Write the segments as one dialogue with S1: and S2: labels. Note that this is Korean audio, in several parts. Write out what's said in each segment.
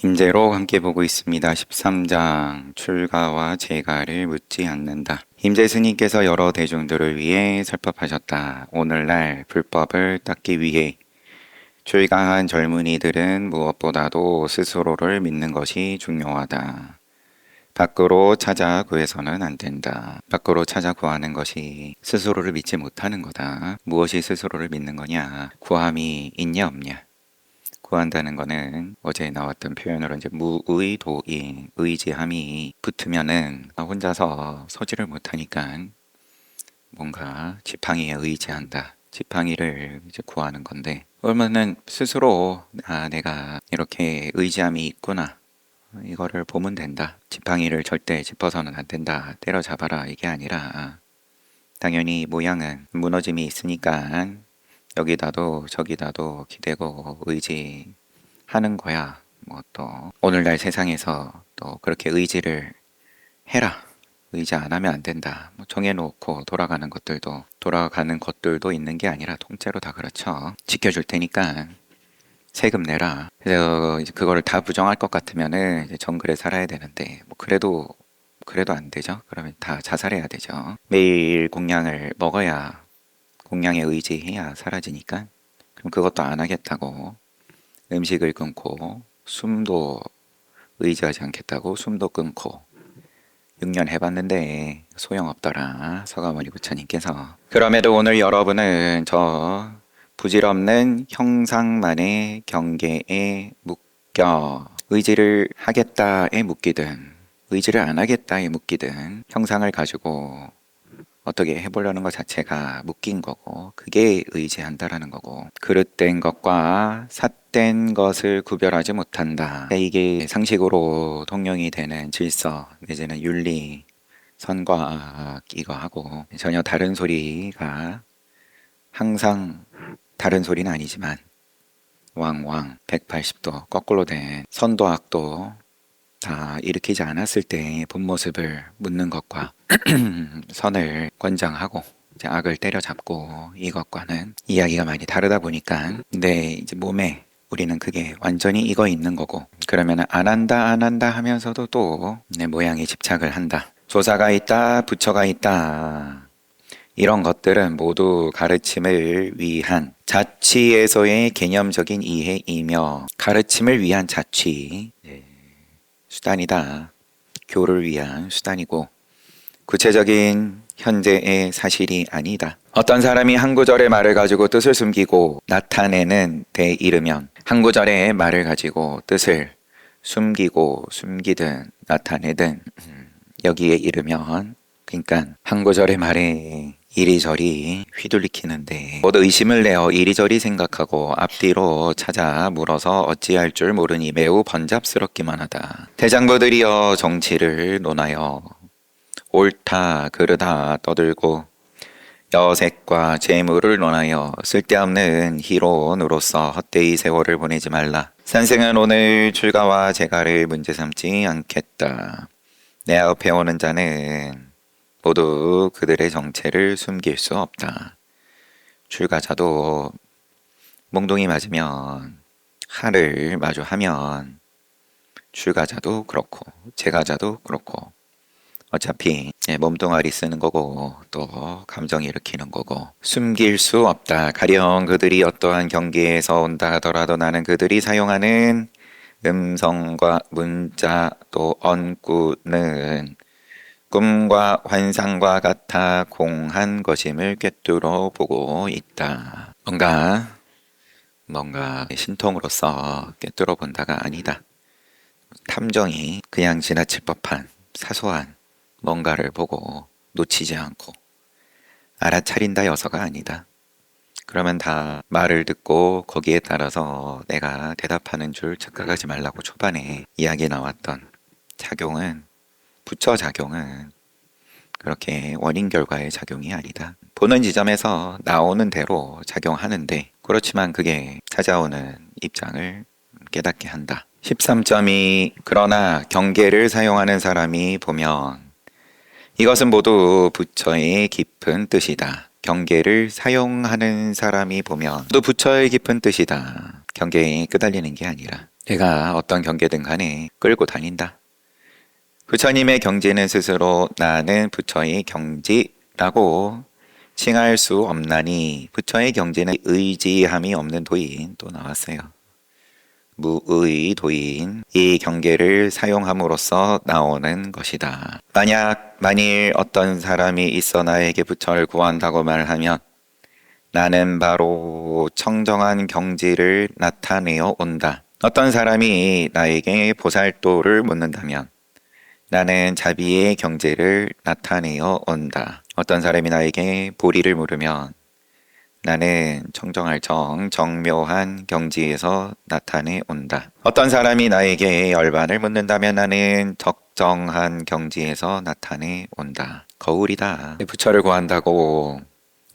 S1: 임재로 함께 보고 있습니다. 13장 출가와 재가를 묻지 않는다. 임재 스님께서 여러 대중들을 위해 설법하셨다. 오늘날 불법을 닦기 위해 출가한 젊은이들은 무엇보다도 스스로를 믿는 것이 중요하다. 밖으로 찾아 구해서는 안 된다. 밖으로 찾아 구하는 것이 스스로를 믿지 못하는 거다. 무엇이 스스로를 믿는 거냐? 구함이 있냐 없냐? 구한다는 거는 어제 나왔던 표현으로 이제 무의도인 의지함이 붙으면은 혼자서 서지를 못하니까 뭔가 지팡이에 의지한다. 지팡이를 이제 구하는 건데 그러면은 스스로 내가 이렇게 의지함이 있구나. 이거를 보면 된다. 지팡이를 절대 짚어서는 안 된다. 때려잡아라 이게 아니라 당연히 모양은 무너짐이 있으니까 여기다도 저기다도 기대고 의지하는 거야. 뭐 또 오늘날 세상에서 또 그렇게 의지를 해라. 의지 안 하면 안 된다. 뭐 정해놓고 돌아가는 것들도 있는 게 아니라 통째로 다 그렇죠. 지켜줄 테니까 세금 내라. 그래서 이제 그거를 다 부정할 것 같으면은 이제 정글에 살아야 되는데 뭐 그래도 안 되죠. 그러면 다 자살해야 되죠. 매일 공양을 먹어야 공양에 의지해야 사라지니까 그럼 그것도 안 하겠다고 음식을 끊고 숨도 의지하지 않겠다고 숨도 끊고 6년 해봤는데 소용없더라 서가모니 부처님께서. 그럼에도 오늘 여러분은 저 부질없는 형상만의 경계에 묶여 의지를 하겠다에 묶이든 의지를 안 하겠다에 묶이든 형상을 가지고 어떻게 해보려는 것 자체가 묶인 거고 그게 의지한다라는 거고 그릇된 것과 삿된 것을 구별하지 못한다. 이게 상식으로 통용이 되는 질서 내지는 윤리 선과악 이거하고 전혀 다른 소리가 항상 다른 소리는 아니지만 왕왕 180도 거꾸로 된 선도 악도 다 일으키지 않았을 때 본 모습을 묻는 것과 선을 권장하고 이제 악을 때려잡고 이것과는 이야기가 많이 다르다 보니까 근데 이제 몸에 우리는 그게 완전히 익어 있는 거고 그러면 안 한다 하면서도 또 내 모양에 집착을 한다. 조사가 있다 부처가 있다 이런 것들은 모두 가르침을 위한 자취에서의 개념적인 이해이며 가르침을 위한 자취 수단이다. 교를 위한 수단이고 구체적인 현재의 사실이 아니다. 어떤 사람이 한 구절의 말을 가지고 뜻을 숨기고 나타내는 데 이르면 한 구절의 말을 가지고 뜻을 숨기고 숨기든 나타내든 여기에 이르면 그러니까 한 구절의 말에 이리저리 휘둘리키는데 모두 의심을 내어 이리저리 생각하고 앞뒤로 찾아 물어서 어찌할 줄 모르니 매우 번잡스럽기만 하다. 대장부들이여 정치를 논하여 옳다 그르다 떠들고 여색과 재물을 논하여 쓸데없는 희론으로서 헛되이 세월을 보내지 말라. 선생은 오늘 출가와 재가를 문제 삼지 않겠다. 내 앞에 오는 자는 모두 그들의 정체를 숨길 수 없다. 출가자도 몽둥이 맞으면 하를 마주하면 출가자도 그렇고 재가자도 그렇고 어차피 몸뚱아리 쓰는 거고 또 감정 일으키는 거고 숨길 수 없다. 가령 그들이 어떠한 경계에서 온다 하더라도 나는 그들이 사용하는 음성과 문자 또 언구는 꿈과 환상과 같아 공한 것임을 꿰뚫어 보고 있다. 뭔가 신통으로서 꿰뚫어 본다가 아니다. 탐정이 그냥 지나칠 법한 사소한 뭔가를 보고 놓치지 않고 알아차린다 여서가 아니다. 그러면 다 말을 듣고 거기에 따라서 내가 대답하는 줄 착각하지 말라고 초반에 이야기 나왔던 부처 작용은 그렇게 원인 결과의 작용이 아니다. 보는 지점에서 나오는 대로 작용하는데 그렇지만 그게 찾아오는 입장을 깨닫게 한다. 13.2 그러나 경계를 사용하는 사람이 보면 이것은 모두 부처의 깊은 뜻이다. 경계를 사용하는 사람이 보면 또 부처의 깊은 뜻이다. 경계에 끄달리는 게 아니라 내가 어떤 경계든 간에 끌고 다닌다. 부처님의 경지는 스스로 나는 부처의 경지라고 칭할 수 없나니 부처의 경지는 의지함이 없는 도인 또 나왔어요. 무의 도인 이 경계를 사용함으로써 나오는 것이다. 만일 어떤 사람이 있어 나에게 부처를 구한다고 말하면 나는 바로 청정한 경지를 나타내어 온다. 어떤 사람이 나에게 보살도를 묻는다면 나는 자비의 경지를 나타내어 온다. 어떤 사람이 나에게 보리를 물으면 나는 청정할 정묘한 경지에서 나타내 온다. 어떤 사람이 나에게 열반을 묻는다면 나는 적정한 경지에서 나타내 온다. 거울이다. 부처를 구한다고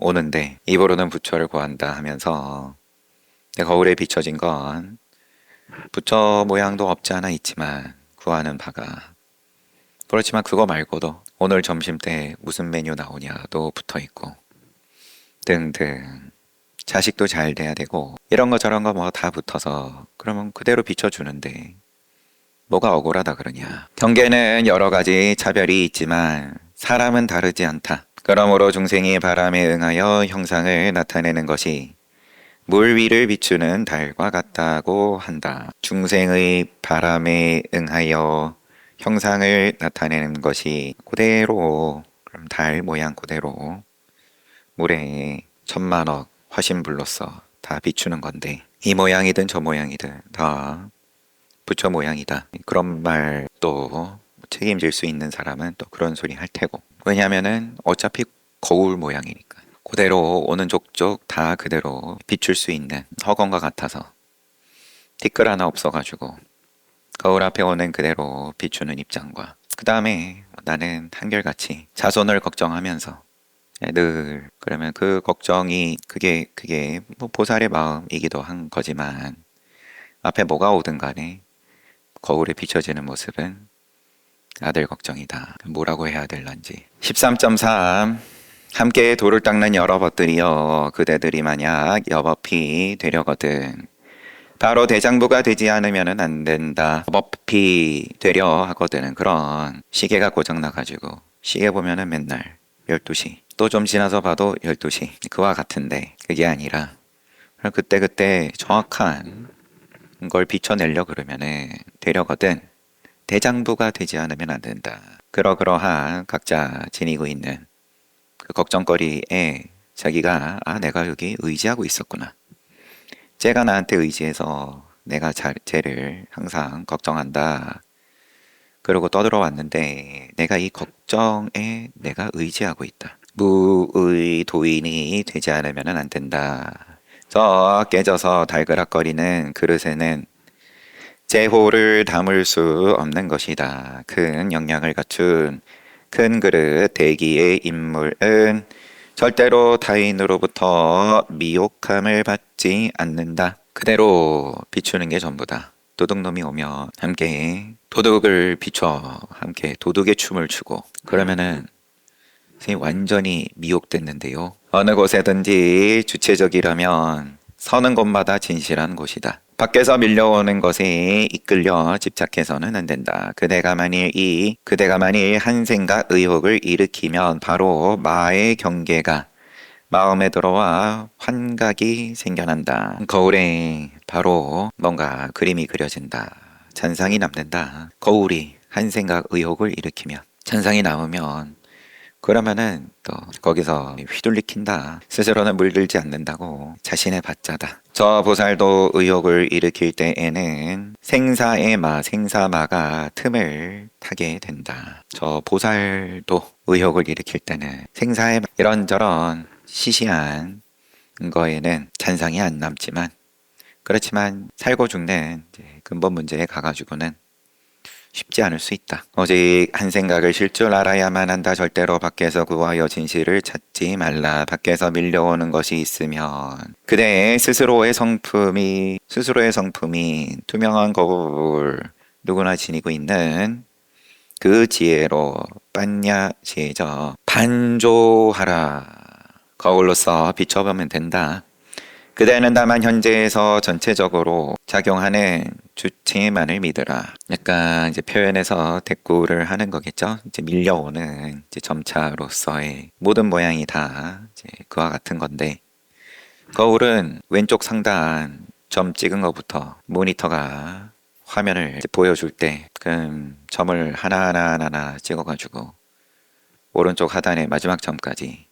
S1: 오는데 입으로는 부처를 구한다 하면서 내 거울에 비춰진 건 부처 모양도 없지 않아 있지만 구하는 바가 그렇지만 그거 말고도 오늘 점심 때 무슨 메뉴 나오냐도 붙어 있고 등등 자식도 잘 돼야 되고 이런 거 저런 거 뭐 다 붙어서 그러면 그대로 비춰주는데 뭐가 억울하다 그러냐. 경계는 여러 가지 차별이 있지만 사람은 다르지 않다. 그러므로 중생이 바람에 응하여 형상을 나타내는 것이 물 위를 비추는 달과 같다고 한다. 중생의 바람에 응하여 형상을 나타내는 것이 그대로 그럼 달 모양 그대로 물에 천만억 화신불로서 다 비추는 건데 이 모양이든 저 모양이든 다 부처 모양이다. 그런 말 또 책임질 수 있는 사람은 또 그런 소리 할 테고 왜냐하면은 어차피 거울 모양이니까 그대로 오는 족족 다 그대로 비출 수 있는 허공과 같아서 티끌 하나 없어가지고 거울 앞에 오는 그대로 비추는 입장과 그 다음에 나는 한결같이 자손을 걱정하면서 늘 그러면 그 걱정이 그게 뭐 보살의 마음이기도 한 거지만 앞에 뭐가 오든 간에 거울에 비춰지는 모습은 아들 걱정이다. 뭐라고 해야 될런지. 13.3 함께 돌을 닦는 여러 벗들이여 그대들이 만약 여법이 되려거든 바로 대장부가 되지 않으면 안 된다. 여법이 되려 하거든. 그런 시계가 고장나가지고 시계 보면은 맨날 12시 또 좀 지나서 봐도 12시 그와 같은데 그게 아니라 그때그때 정확한 걸 비춰내려 그러면은 되려거든 대장부가 되지 않으면 안 된다. 그러한 각자 지니고 있는 그 걱정거리에 자기가 내가 여기 의지하고 있었구나. 쟤가 나한테 의지해서 내가 쟤를 항상 걱정한다. 그러고 떠들어왔는데 내가 이 걱정에 내가 의지하고 있다. 무의 도인이 되지 않으면 안 된다. 저 깨져서 달그락거리는 그릇에는 제호를 담을 수 없는 것이다. 큰 영양을 갖춘 큰 그릇 대기의 인물은 절대로 타인으로부터 미혹함을 받지 않는다. 그대로 비추는 게 전부다. 도둑놈이 오면 함께 도둑을 비춰 함께 도둑의 춤을 추고 그러면은 완전히 미혹됐는데요. 어느 곳에든지 주체적이라면 서는 곳마다 진실한 곳이다. 밖에서 밀려오는 것에 이끌려 집착해서는 안 된다. 그대가 만일 한 생각 의혹을 일으키면 바로 마의 경계가 마음에 들어와 환각이 생겨난다. 거울에 바로 뭔가 그림이 그려진다. 잔상이 남는다. 거울이 한 생각 의혹을 일으키면 잔상이 남으면 그러면은 또 거기서 휘둘리킨다. 스스로는 물들지 않는다고 자신의 받자다. 저 보살도 의혹을 일으킬 때에는 생사마가 틈을 타게 된다. 저 보살도 의혹을 일으킬 때는 생사의 이런저런 시시한 거에는 잔상이 안 남지만 그렇지만 살고 죽는 근본 문제에 가가지고는 쉽지 않을 수 있다. 오직 한 생각을 쉴 줄 알아야만 한다. 절대로 밖에서 구하여 진실을 찾지 말라. 밖에서 밀려오는 것이 있으면 그대의 스스로의 성품이 투명한 거울 누구나 지니고 있는 그 지혜로 빤냐 지혜죠. 반조하라. 거울로서 비춰보면 된다. 그대는 다만 현재에서 전체적으로 작용하는 주체만을 믿으라. 약간 이제 표현에서 대꾸를 하는 거겠죠. 이제 밀려오는 이제 점차로서의 모든 모양이 다 이제 그와 같은 건데, 거울은 왼쪽 상단 점 찍은 것부터 모니터가 화면을 이제 보여줄 때, 그럼 점을 하나하나 찍어가지고 오른쪽 하단의 마지막 점까지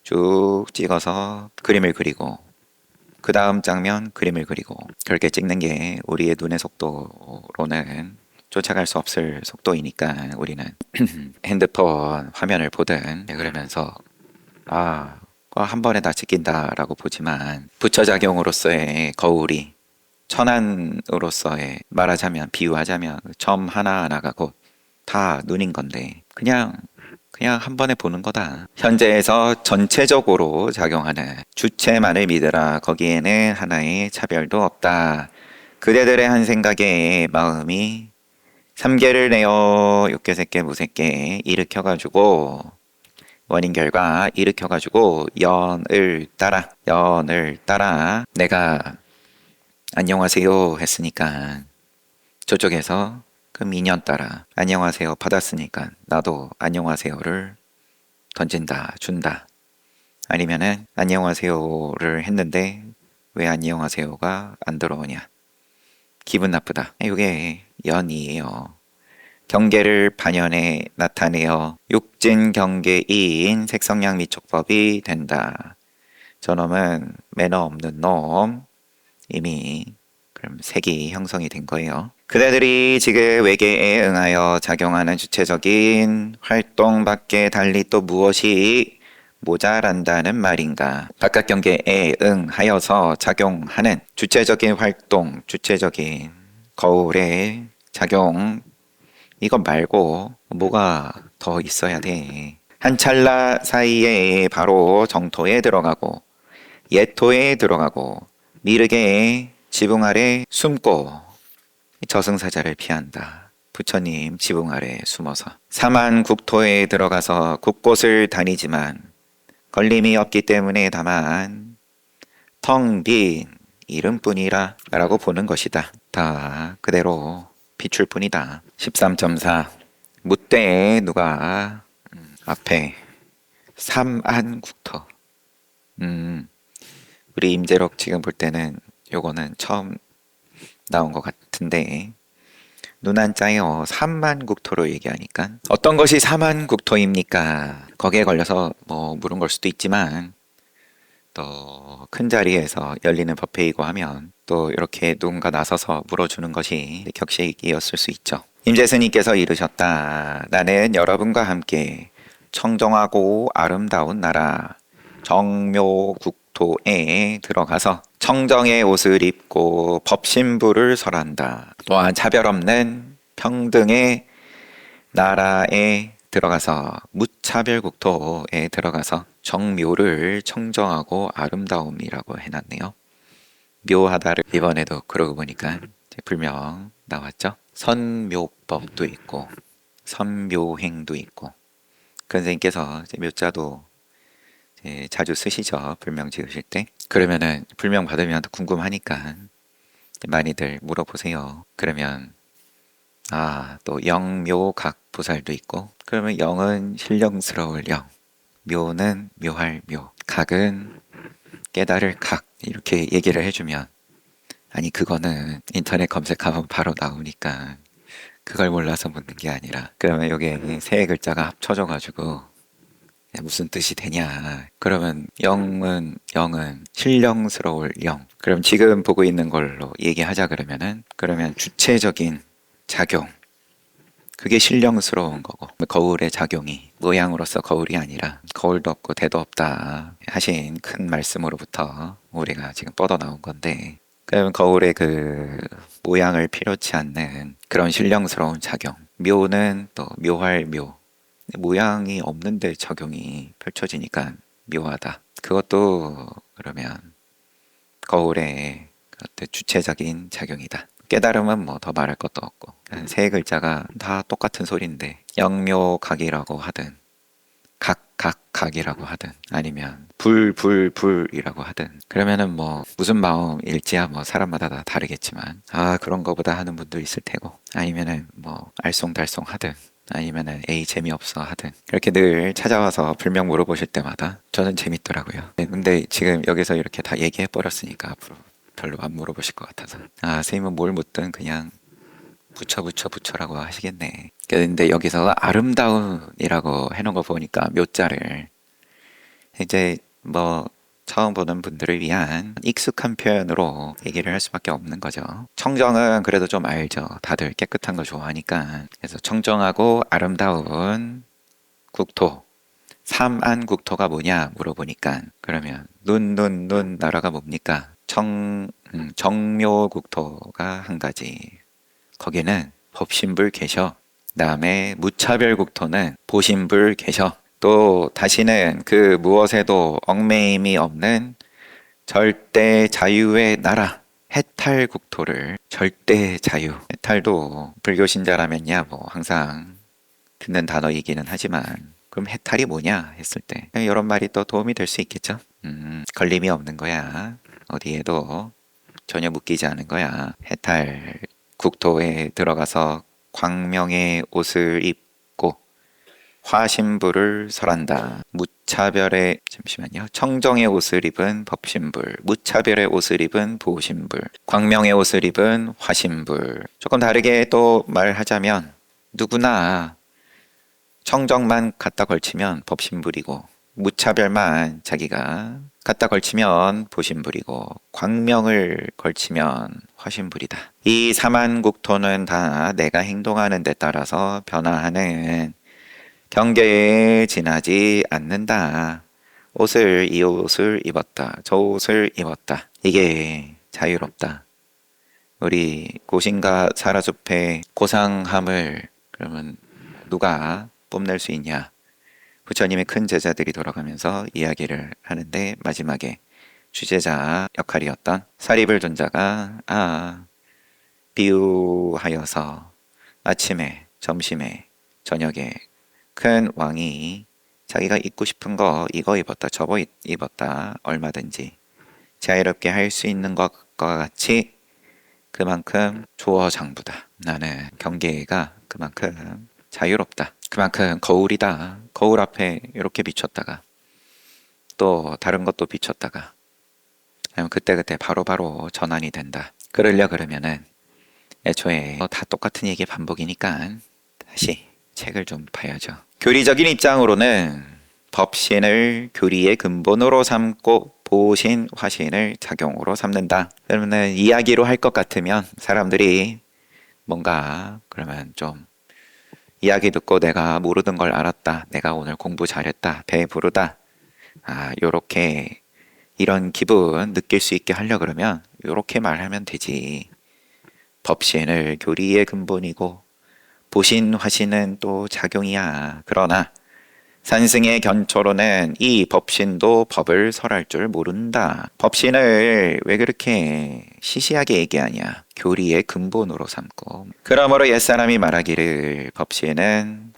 S1: 쭉 찍어서 그림을 그리고, 그 다음 장면 그림을 그리고, 그렇게 찍는 게 우리의 눈의 속도로는 쫓아갈 수 없을 속도이니까 우리는 핸드폰 화면을 보든 그러면서 한 번에 다 찍힌다라고 보지만, 부처작용으로서의 거울이 천안으로서의 말하자면, 비유하자면 점 하나하나가 곧 다 눈인 건데, 그냥 한 번에 보는 거다. 현재에서 전체적으로 작용하는 주체만을 믿으라. 거기에는 하나의 차별도 없다. 그대들의 한 생각에 마음이 삼계를 내어 육계 색계 무색계 일으켜가지고, 원인 결과 일으켜가지고 연을 따라 내가 안녕하세요 했으니까 저쪽에서 그 미년 따라 안녕하세요 받았으니까 나도 안녕하세요를 던진다, 준다. 아니면은 안녕하세요를 했는데 왜 안녕하세요가 안 들어오냐, 기분 나쁘다. 이게 연이에요. 경계를 반연에 나타내어 육진 경계인 색성량 미촉법이 된다. 저놈은 매너 없는 놈, 이미 그럼 색이 형성이 된 거예요. 그대들이 지금 외계에 응하여 작용하는 주체적인 활동밖에 달리 또 무엇이 모자란다는 말인가? 바깥 경계에 응하여서 작용하는 주체적인 활동, 주체적인 거울의 작용, 이것 말고 뭐가 더 있어야 돼? 한 찰나 사이에 바로 정토에 들어가고 예토에 들어가고 미륵의 지붕 아래 숨고 저승사자를 피한다. 부처님 지붕 아래 숨어서 사만국토에 들어가서 곳곳을 다니지만 걸림이 없기 때문에 다만 텅 빈 이름뿐이라 라고 보는 것이다. 다 그대로 비출 뿐이다. 13.4 무때에 누가 앞에 삼안국토, 우리 임재록 지금 볼 때는 요거는 처음 나온 것 같은데, 눈한자요 삼만국토로 얘기하니까 어떤 것이 삼만국토입니까? 거기에 걸려서 뭐 물은 걸 수도 있지만, 또 큰 자리에서 열리는 법회이고 하면 또 이렇게 누군가 나서서 물어주는 것이 격식이었을 수 있죠. 임재스님께서 이르셨다. 나는 여러분과 함께 청정하고 아름다운 나라 정묘국토에 들어가서 청정의 옷을 입고 법신부를 설한다. 또한 차별 없는 평등의 나라에 들어가서 무차별국토에 들어가서 정묘를 청정하고 아름다움이라고 해놨네요. 묘하다를 이번에도 그러고 보니까 불명 나왔죠. 선묘법도 있고 선묘행도 있고, 그 선생님께서 묘자도 자주 쓰시죠. 불명 지으실 때. 그러면은 불명 받으면 궁금하니까 많이들 물어보세요. 그러면 또 영묘각 보살도 있고, 그러면 영은 신령스러울 영, 묘는 묘할 묘, 각은 깨달을 각, 이렇게 얘기를 해주면, 아니 그거는 인터넷 검색하면 바로 나오니까 그걸 몰라서 묻는 게 아니라, 그러면 여기에 세 글자가 합쳐져 가지고 무슨 뜻이 되냐, 그러면 영은 신령스러울 영, 그럼 지금 보고 있는 걸로 얘기하자. 그러면 주체적인 작용, 그게 신령스러운 거고, 거울의 작용이 모양으로서 거울이 아니라 거울도 없고 대도 없다 하신 큰 말씀으로부터 우리가 지금 뻗어 나온 건데, 그러면 거울의 그 모양을 필요치 않는 그런 신령스러운 작용, 묘는 또 묘할 묘, 모양이 없는데 작용이 펼쳐지니까 묘하다. 그것도 그러면 거울의 주체적인 작용이다. 깨달음은 뭐 더 말할 것도 없고, 세 글자가 다 똑같은 소리인데 영묘각이라고 하든 각이라고 하든 아니면 불이라고 하든 그러면은 뭐 무슨 마음일지야 뭐 사람마다 다 다르겠지만 그런 거보다 하는 분도 있을 테고 아니면은 뭐 알쏭달쏭 하든 아니면은 에이 재미없어 하든 이렇게 늘 찾아와서 불명 물어보실 때마다 저는 재밌더라고요. 네, 근데 지금 여기서 이렇게 다 얘기해 버렸으니까 앞으로 별로 안 물어보실 것 같아서 선생님은 뭘 묻든 그냥 붙여라고 하시겠네. 근데 여기서 아름다운이라고 해놓은 거 보니까 묘자를 이제 뭐 처음 보는 분들을 위한 익숙한 표현으로 얘기를 할 수밖에 없는 거죠. 청정은 그래도 좀 알죠. 다들 깨끗한 거 좋아하니까. 그래서 청정하고 아름다운 국토. 삼안국토가 뭐냐 물어보니까 그러면 눈 나라가 뭡니까? 정묘국토가 한 가지. 거기는 법신불 계셔. 그다음에 무차별국토는 보신불 계셔. 또 다시는 그 무엇에도 얽매임이 없는 절대 자유의 나라 해탈국토를 절대 자유. 해탈도 불교 신자라면야 뭐 항상 듣는 단어이기는 하지만 그럼 해탈이 뭐냐 했을 때 이런 말이 또 도움이 될 수 있겠죠. 걸림이 없는 거야. 어디에도 전혀 묶이지 않은 거야. 해탈 국토에 들어가서 광명의 옷을 입고 화신불을 설한다. 무차별의 잠시만요. 청정의 옷을 입은 법신불, 무차별의 옷을 입은 보신불, 광명의 옷을 입은 화신불. 조금 다르게 또 말하자면 누구나 청정만 갖다 걸치면 법신불이고 무차별만 자기가 갖다 걸치면 보신불이고 광명을 걸치면 화신불이다. 이 삼안국토는 다 내가 행동하는 데 따라서 변화하는 경계에 지나지 않는다. 이 옷을 입었다. 저 옷을 입었다. 이게 자유롭다. 우리 고신과 사라숲의 고상함을 그러면 누가 뽐낼 수 있냐? 부처님의 큰 제자들이 돌아가면서 이야기를 하는데 마지막에 주제자 역할이었던 사리불 존자가 비유하여서 아침에 점심에 저녁에 큰 왕이 자기가 입고 싶은 거 이거 입었다 저거 입었다 얼마든지 자유롭게 할 수 있는 것과 같이 그만큼 조어장부다. 나는 경계가 그만큼 자유롭다. 그만큼 거울이다. 거울 앞에 이렇게 비췄다가 또 다른 것도 비췄다가 아니면 그때그때 바로바로 전환이 된다. 그러려 그러면은 애초에 다 똑같은 얘기의 반복이니까 다시 책을 좀 봐야죠. 교리적인 입장으로는 법신을 교리의 근본으로 삼고 보신, 화신을 작용으로 삼는다. 그러면 이야기로 할 것 같으면 사람들이 뭔가 그러면 좀 이야기 듣고 내가 모르던 걸 알았다. 내가 오늘 공부 잘했다. 배부르다. 요렇게 이런 기분 느낄 수 있게 하려 그러면 요렇게 말하면 되지. 법신을 교리의 근본이고 보신, 화신은 또 작용이야. 그러나 산승의 견초로는 이 법신도 법을 설할 줄 모른다. 법신을 왜 그렇게 시시하게 얘기하냐. 교리의 근본으로 삼고. 그러므로 옛사람이 말하기를 법신은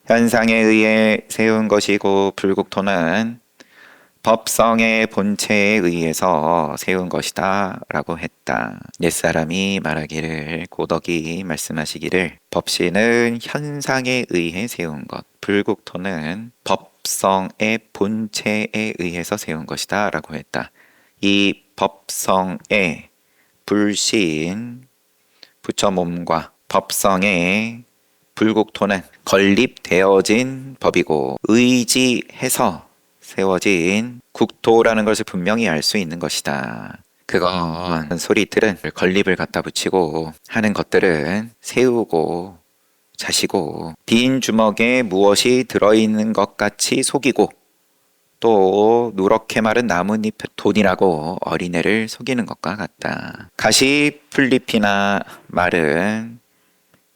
S1: 현상에 의해 세운 것이고 불국토는 법성의 본체에 의해서 세운 것이다 라고 했다. 옛사람이 말하기를 고덕이 말씀하시기를 법신은 현상에 의해 세운 것, 불국토는 법성의 본체에 의해서 세운 것이다 라고 했다. 이 법성의 불신 부처 몸과 법성의 불국토는 건립되어진 법이고 의지해서 세워진 국토라는 것을 분명히 알 수 있는 것이다. 그건 소리들은 건립을 갖다 붙이고 하는 것들은 세우고 자시고 빈 주먹에 무엇이 들어있는 것 같이 속이고 또 누렇게 마른 나뭇잎 돈이라고 어린애를 속이는 것과 같다. 가시 풀잎이나 마른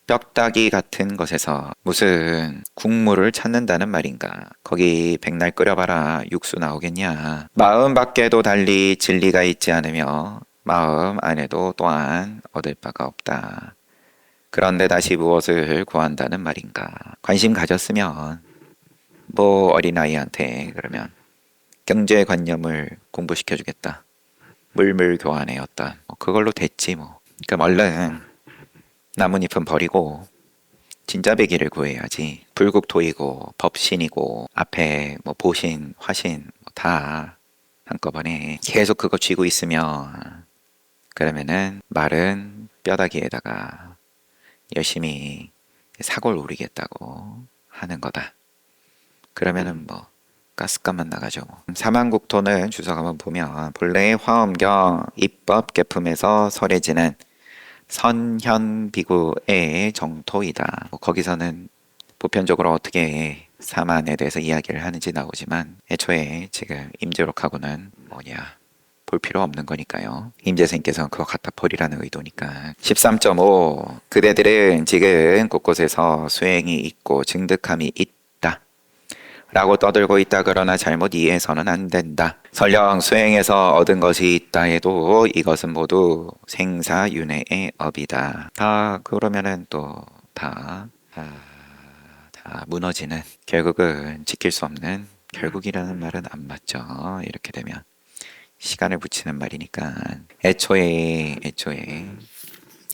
S1: 뼈다귀 같은 것에서 무슨 국물을 찾는다는 말인가? 거기 백날 끓여봐라 육수 나오겠냐? 마음 밖에도 달리 진리가 있지 않으며 마음 안에도 또한 얻을 바가 없다. 그런데 다시 무엇을 구한다는 말인가? 관심 가졌으면 뭐 어린아이한테 그러면 경제관념을 공부시켜주겠다. 물물 교환의 어떤 그걸로 됐지 뭐. 그럼 얼른 나뭇잎은 버리고 진짜 배기를 구해야지. 불국토이고 법신이고 앞에 뭐 보신, 화신 다 한꺼번에 계속 그거 쥐고 있으면 그러면은 말은 뼈다귀에다가 열심히 사골 우리겠다고 하는 거다. 그러면은 뭐 가스값만 나가죠. 뭐. 사만국토는 주석 한번 보면 본래 화엄경 입법 계품에서 설해지는 선현비구의 정토이다. 뭐 거기서는 보편적으로 어떻게 사만에 대해서 이야기를 하는지 나오지만 애초에 지금 임재록하고는 볼 필요 없는 거니까요. 임재생께서는 그거 갖다 버리라는 의도니까. 13.5 그대들은 지금 곳곳에서 수행이 있고 증득함이 있다 라고 떠들고 있다. 그러나 잘못 이해해서는 안 된다. 설령 수행에서 얻은 것이 있다 해도 이것은 모두 생사윤회의 업이다. 다 그러면은 다 무너지는, 결국은 지킬 수 없는, 결국이라는 말은 안 맞죠. 이렇게 되면 시간을 붙이는 말이니까 애초에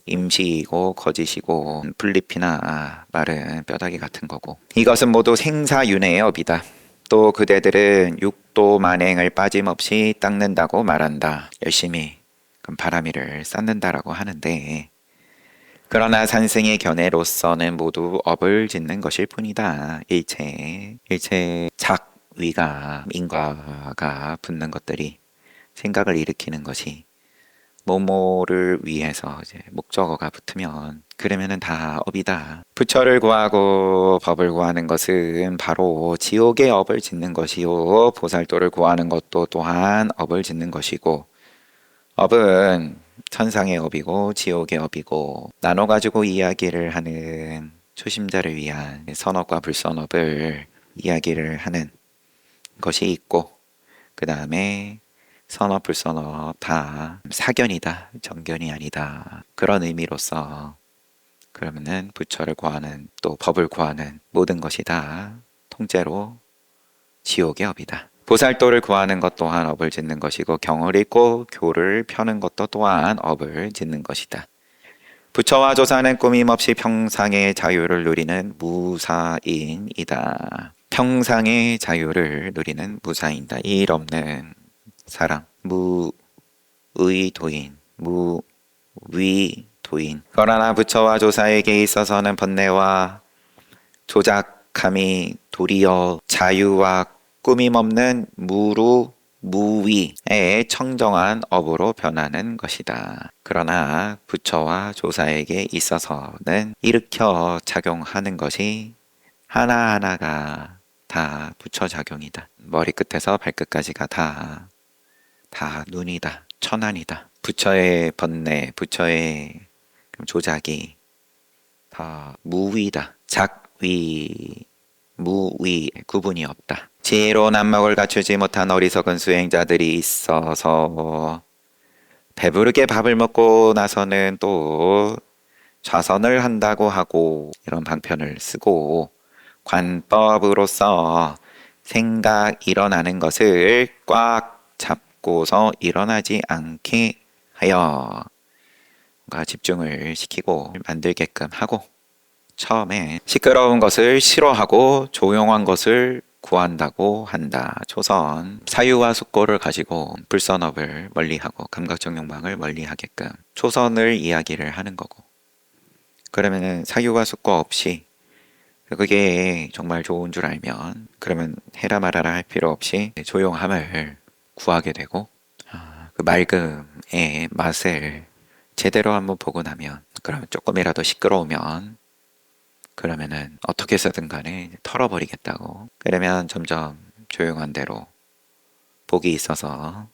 S1: 임시이고 거짓이고 풀잎이나 말은 뼈다귀 같은 거고 이것은 모두 생사윤회의 업이다. 또 그대들은 육도 만행을 빠짐없이 닦는다고 말한다. 열심히 그럼 바람이를 쌓는다라고 하는데 그러나 산승의 견해로서는 모두 업을 짓는 것일 뿐이다. 일체 작위가 인과가 붙는 것들이 생각을 일으키는 것이 뭐뭐를 위해서 이제 목적어가 붙으면 그러면은 다 업이다. 부처를 구하고 법을 구하는 것은 바로 지옥의 업을 짓는 것이요 보살도를 구하는 것도 또한 업을 짓는 것이고 업은 천상의 업이고 지옥의 업이고 나눠 가지고 이야기를 하는 초심자를 위한 선업과 불선업을 이야기를 하는 것이 있고 그 다음에 선업, 불선업 다 사견이다. 정견이 아니다. 그런 의미로서 그러면은 부처를 구하는 또 법을 구하는 모든 것이 다 통째로 지옥의 업이다. 보살도를 구하는 것 또한 업을 짓는 것이고 경을 읽고 교를 펴는 것도 또한 업을 짓는 것이다. 부처와 조사는 꾸밈없이 평상의 자유를 누리는 무사인이다. 평상의 자유를 누리는 무사인다. 일 없는 사람, 무의도인, 무위도인. 그러나 부처와 조사에게 있어서는 번뇌와 조작함이 도리어 자유와 꾸밈없는 무위의 청정한 업으로 변하는 것이다. 그러나 부처와 조사에게 있어서는 일으켜 작용하는 것이 하나하나가 다 부처작용이다. 머리끝에서 발끝까지가 다 눈이다. 천안이다. 부처의 번뇌, 부처의 조작이 다 무위다. 작위, 무위 구분이 없다. 지혜로운 안목을 갖추지 못한 어리석은 수행자들이 있어서 배부르게 밥을 먹고 나서는 또 좌선을 한다고 하고 이런 방편을 쓰고 관법으로서 생각 일어나는 것을 꽉 잡고서 일어나지 않게 하여 뭔가 집중을 시키고 만들게끔 하고 처음에 시끄러운 것을 싫어하고 조용한 것을 구한다고 한다. 초선 사유와 숙고를 가지고 불선업을 멀리하고 감각적 욕망을 멀리하게끔 초선을 이야기를 하는 거고 그러면은 사유와 숙고 없이 그게 정말 좋은 줄 알면 그러면 해라 말아라 할 필요 없이 조용함을 구하게 되고 그 맑음의 맛을 제대로 한번 보고 나면 그러면 조금이라도 시끄러우면 그러면은 어떻게 해서든 간에 털어버리겠다고 그러면 점점 조용한 대로 복이 있어서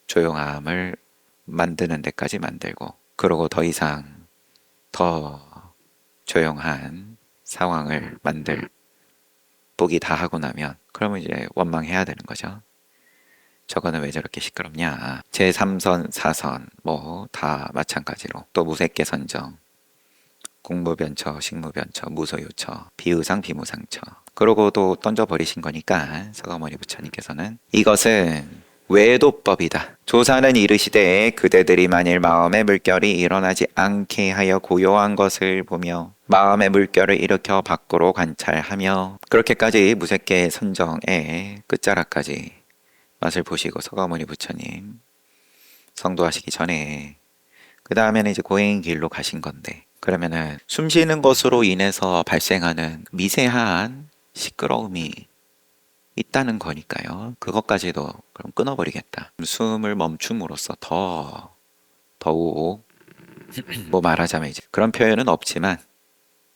S1: 조용함을 만드는 데까지 만들고 그러고 더 이상 더 조용한 상황을 만들 복이 다 하고 나면 그러면 이제 원망해야 되는 거죠. 저거는 왜 저렇게 시끄럽냐. 제3선, 4선 뭐 다 마찬가지로 또 무색계 선정 공무변처, 식무변처, 무소유처, 비의상, 비무상처. 그러고도 던져버리신 거니까 서가모니 부처님께서는 이것은 외도법이다. 조사는 이르시되 그대들이 만일 마음의 물결이 일어나지 않게 하여 고요한 것을 보며 마음의 물결을 일으켜 밖으로 관찰하며 그렇게까지 무색계 선정의 끝자락까지 맛을 보시고 서가모니 부처님 성도하시기 전에 그 다음에는 이제 고행 길로 가신 건데 그러면은 숨 쉬는 것으로 인해서 발생하는 미세한 시끄러움이 있다는 거니까요. 그것까지도 그럼 끊어버리겠다. 숨을 멈춤으로써 더욱 뭐 말하자면 이제 그런 표현은 없지만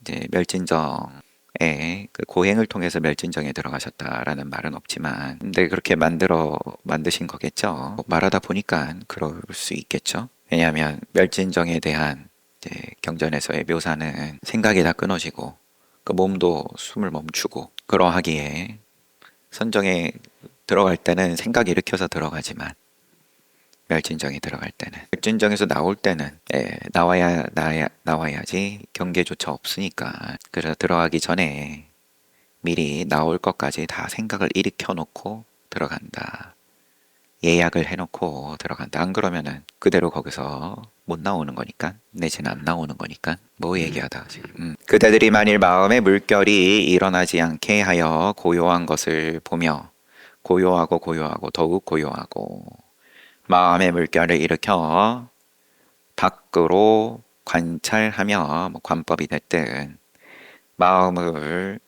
S1: 이제 멸진정에 그 고행을 통해서 멸진정에 들어가셨다라는 말은 없지만 근데 그렇게 만드신 거겠죠. 말하다 보니까 그럴 수 있겠죠. 왜냐하면 멸진정에 대한 이제 경전에서의 묘사는 생각이 다 끊어지고 그 몸도 숨을 멈추고 그러하기에 선정에 들어갈 때는 생각 일으켜서 들어가지만 멸진정에 들어갈 때는 멸진정에서 나올 때는 나와야지 경계조차 없으니까 그래서 들어가기 전에 미리 나올 것까지 다 생각을 일으켜 놓고 들어간다. 예약을 해놓고 들어간다. 안 그러면은 그대로 거기서 못 나오는 거니까 내지는 안 나오는 거니까 뭐 얘기하다 지금. 그대들이 만일 마음의 물결이 일어나지 않게 하여 고요한 것을 보며 고요하고 더욱 고요하고 마음의 물결을 일으켜 밖으로 관찰하며 뭐 관법이 됐든 마음을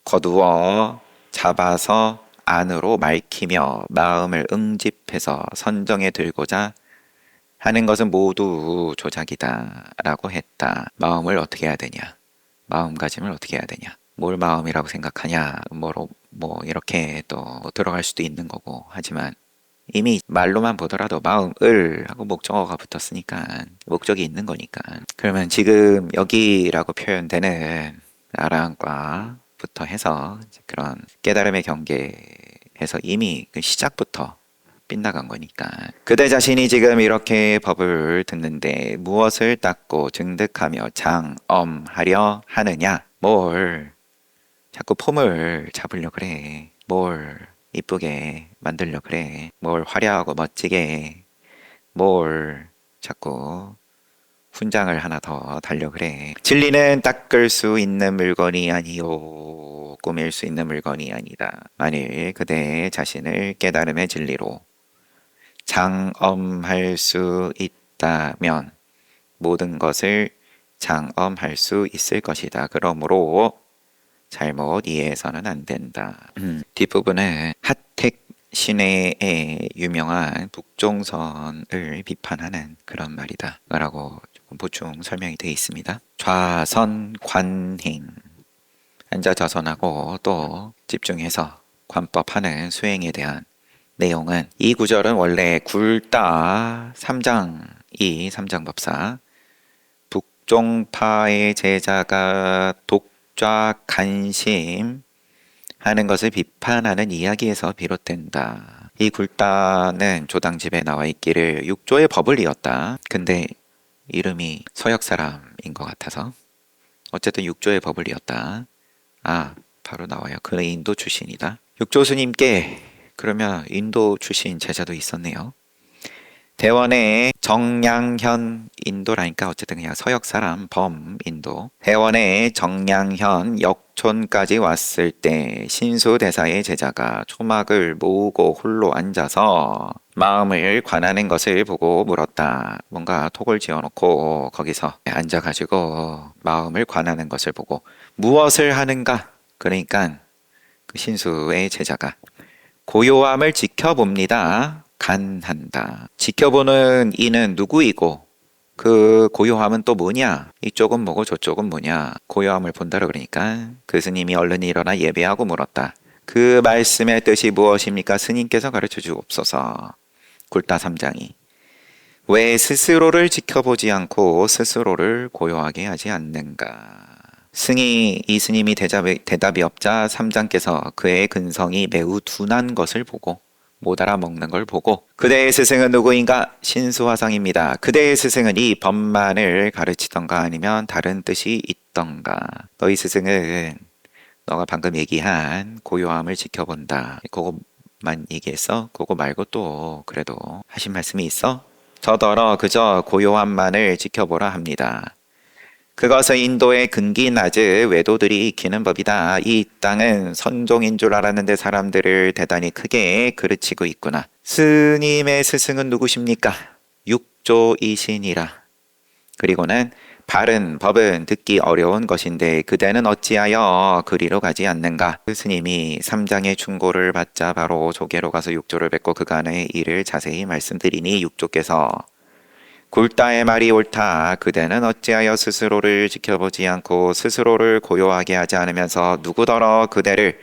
S1: 거두어 잡아서 안으로 말키며 마음을 응집해서 선정에 들고자 하는 것은 모두 조작이다 라고 했다. 마음을 어떻게 해야 되냐? 마음가짐을 어떻게 해야 되냐? 뭘 마음이라고 생각하냐? 뭐 이렇게 또 들어갈 수도 있는 거고 하지만 이미 말로만 보더라도 마음을 하고 목적어가 붙었으니까 목적이 있는 거니까 그러면 지금 여기라고 표현되는 아라한과부터 해서 그런 깨달음의 경계에서 이미 그 시작부터 빗나간 거니까 그대 자신이 지금 이렇게 법을 듣는데 무엇을 닦고 증득하며 장엄하려 하느냐? 뭘 자꾸 폼을 잡으려 그래? 뭘 이쁘게 만들려 그래? 뭘 화려하고 멋지게 뭘 자꾸 훈장을 하나 더 달려 그래? 진리는 닦을 수 있는 물건이 아니요 꾸밀 수 있는 물건이 아니다. 만일 그대 자신을 깨달음의 진리로 장엄할 수 있다면 모든 것을 장엄할 수 있을 것이다. 그러므로 잘못 이해해서는 안 된다. 뒷부분은 하택 시내의 유명한 북종선을 비판하는 그런 말이다 라고 조금 보충 설명이 되어 있습니다. 좌선 관행 앉아좌선하고 또 집중해서 관법하는 수행에 대한 내용은 이 구절은 원래 굴다 3장이 3장법사 북종파의 제자가 독좌 간심 하는 것을 비판하는 이야기에서 비롯된다. 이 굴다는 조당집에 나와 있기를 육조의 법을 이었다. 근데 이름이 서역 사람인 것 같아서 어쨌든 육조의 법을 이었다. 바로 나와요. 그는 인도 출신이다. 육조 스님께 그러면 인도 출신 제자도 있었네요. 대원의 정량현 인도라니까 어쨌든 그냥 서역 사람 범인도. 대원의 정량현 역촌까지 왔을 때 신수대사의 제자가 초막을 모으고 홀로 앉아서 마음을 관하는 것을 보고 물었다. 뭔가 톡을 지어놓고 거기서 앉아가지고 마음을 관하는 것을 보고 무엇을 하는가? 그러니까 그 신수의 제자가 고요함을 지켜봅니다. 간한다. 지켜보는 이는 누구이고 그 고요함은 또 뭐냐? 이쪽은 뭐고 저쪽은 뭐냐? 고요함을 본다라 그러니까 그 스님이 얼른 일어나 예배하고 물었다. 그 말씀의 뜻이 무엇입니까? 스님께서 가르쳐 주옵소서. 굴다 3장이 왜 스스로를 지켜보지 않고 스스로를 고요하게 하지 않는가? 이 스님이 대답이 없자 삼장께서 그의 근성이 매우 둔한 것을 보고 못 알아먹는 걸 보고 그대의 스승은 누구인가? 신수화성입니다. 그대의 스승은 이 법만을 가르치던가 아니면 다른 뜻이 있던가. 너희 스승은 너가 방금 얘기한 고요함을 지켜본다. 그거만 얘기했어? 그거 말고 또 그래도 하신 말씀이 있어? 저더러 그저 고요함만을 지켜보라 합니다. 그것은 인도의 근기 낮은 외도들이 익히는 법이다. 이 땅은 선종인 줄 알았는데 사람들을 대단히 크게 그르치고 있구나. 스님의 스승은 누구십니까? 육조이시니라. 그리고는 바른 법은 듣기 어려운 것인데 그대는 어찌하여 그리로 가지 않는가? 그 스님이 삼장의 충고를 받자 바로 조계로 가서 육조를 뵙고 그간의 일을 자세히 말씀드리니 육조께서 굴다의 말이 옳다. 그대는 어찌하여 스스로를 지켜보지 않고 스스로를 고요하게 하지 않으면서 누구더러 그대를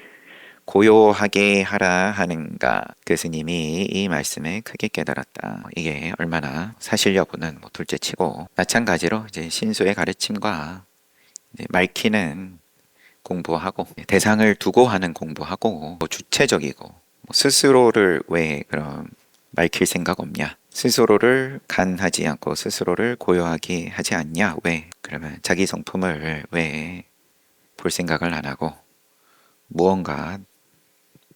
S1: 고요하게 하라 하는가. 그 스님이 이 말씀에 크게 깨달았다. 이게 얼마나 사실 여부는 뭐 둘째치고 마찬가지로 이제 신수의 가르침과 이제 말키는 공부하고 대상을 두고 하는 공부하고 뭐 주체적이고 뭐 스스로를 왜 그럼 말킬 생각 없냐? 스스로를 간하지 않고 스스로를 고요하게 하지 않냐? 왜? 그러면 자기 성품을 왜 볼 생각을 안 하고 무언가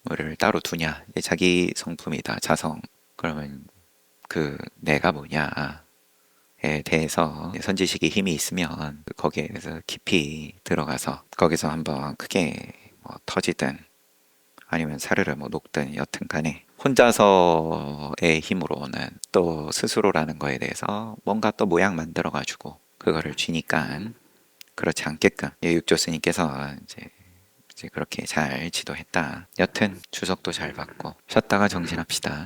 S1: 뭐를 따로 두냐? 자기 성품이다. 자성. 그러면 그 내가 뭐냐에 대해서 선지식이 힘이 있으면 거기에 대해서 깊이 들어가서 거기서 한번 크게 뭐 터지든 아니면 사르르 뭐 녹든 여튼 간에 혼자서의 힘으로는 또 스스로라는 거에 대해서 뭔가 또 모양 만들어 가지고 그거를 쥐니까 그렇지 않게끔 육조 스님께서 이제 그렇게 잘 지도했다. 여튼 주석도 잘 받고 쉬었다가 정진합시다.